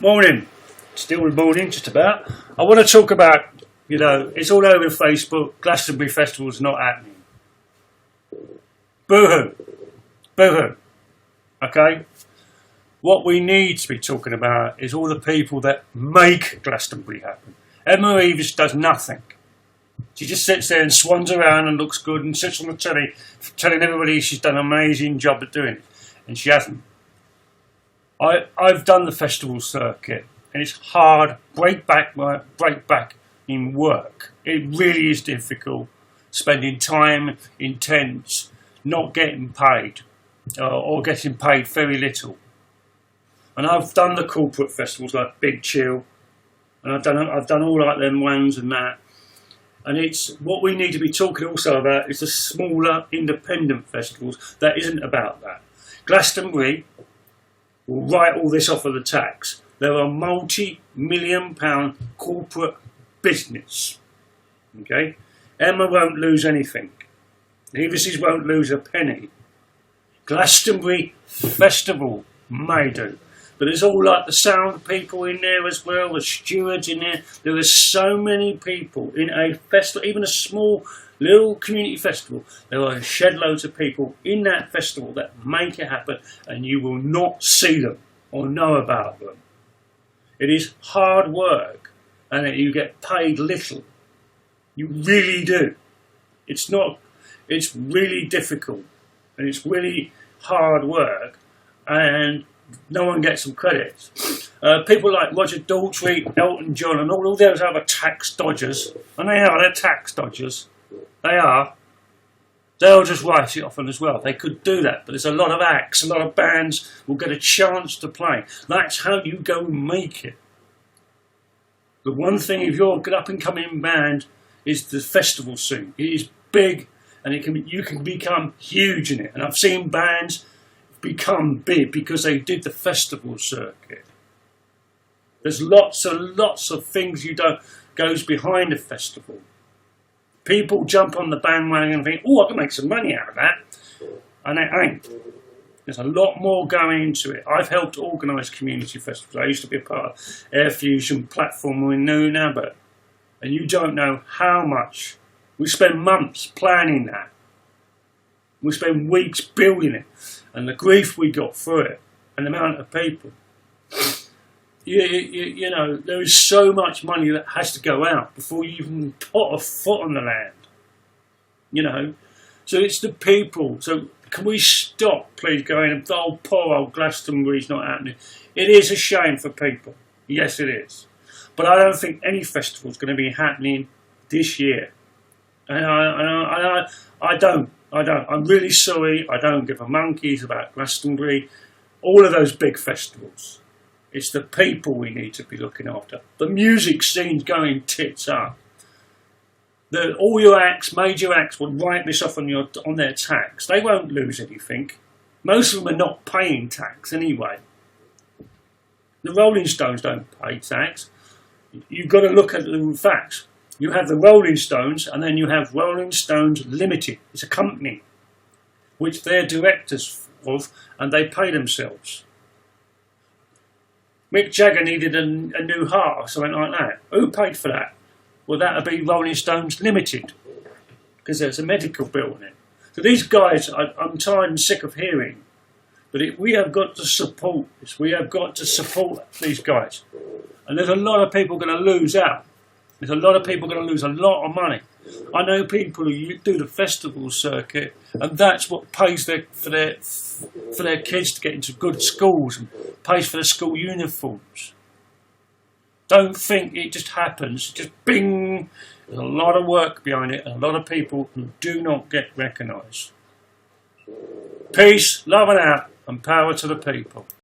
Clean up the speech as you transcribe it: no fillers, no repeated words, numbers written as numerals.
Morning. Still morning, just about. I want to talk about, it's all over Facebook. Glastonbury Festival's not happening. Boo-hoo. Boo-hoo. Okay? What we need to be talking about is all the people that make Glastonbury happen. Emma Eavis does nothing. She just sits there and swans around and looks good and sits on the telly telling everybody she's done an amazing job at doing it. And she hasn't. I've done the festival circuit and it's hard, break back in work. It really is difficult, spending time in tents, not getting paid or getting paid very little. And I've done the corporate festivals like Big Chill, and I've done all like them ones and that. And it's what we need to be talking also about is the smaller independent festivals that isn't about that. Glastonbury will write all this off of the tax. They're a multi-million-pound corporate business. Okay, Emma won't lose anything. The Eavises won't lose a penny. Glastonbury Festival may do. But there's all like the sound people in there as well, the stewards in there. There are so many people in a festival, even a small little community festival. There are shed loads of people in that festival that make it happen, and you will not see them or know about them. It is hard work, and you get paid little. You really do. It's really difficult, and it's really hard work, and no one gets some credit. People like Roger Daltrey, Elton John, and all those other tax dodgers, and they're tax dodgers. They are. They'll just write it off as well. They could do that, but there's a lot of acts, a lot of bands will get a chance to play. That's how you go and make it. The one thing, if you're an up-and-coming band, is the festival scene. It is big, and you can become huge in it. And I've seen bands become big because they did the festival circuit. There's lots of things goes behind a festival. People jump on the bandwagon and think, oh, I can make some money out of that. And it ain't. There's a lot more going into it. I've helped organise community festivals. I used to be a part of Air Fusion platform in New Abbott. And you don't know how much. We spend months planning that. We spend weeks building it. And the grief we got through it. And the amount of people. You know, there is so much money that has to go out before you even put a foot on the land. You know, so it's the people. So can we stop, please, going, oh, poor old Glastonbury's not happening. It is a shame for people. Yes, it is. But I don't think any festival's going to be happening this year. And I don't. I'm really sorry. I don't give a monkeys about Glastonbury. All of those big festivals. It's the people we need to be looking after. The music scene's going tits up. All your acts, major acts, will write this off on their tax. They won't lose anything. Most of them are not paying tax anyway. The Rolling Stones don't pay tax. You've got to look at the facts. You have the Rolling Stones, and then you have Rolling Stones Limited. It's a company, which they're directors of, and they pay themselves. Mick Jagger needed a new heart or something like that. Who paid for that? Well, that would be Rolling Stones Limited, because there's a medical bill on it. So these guys, I'm tired and sick of hearing, but we have got to support this. We have got to support these guys. And there's a lot of people going to lose out. There's a lot of people going to lose a lot of money. I know people who do the festival circuit, and that's what pays for their kids to get into good schools and pays for the school uniforms. Don't think it just happens. Just bing. There's a lot of work behind it, and a lot of people who do not get recognised. Peace, love and out, and power to the people.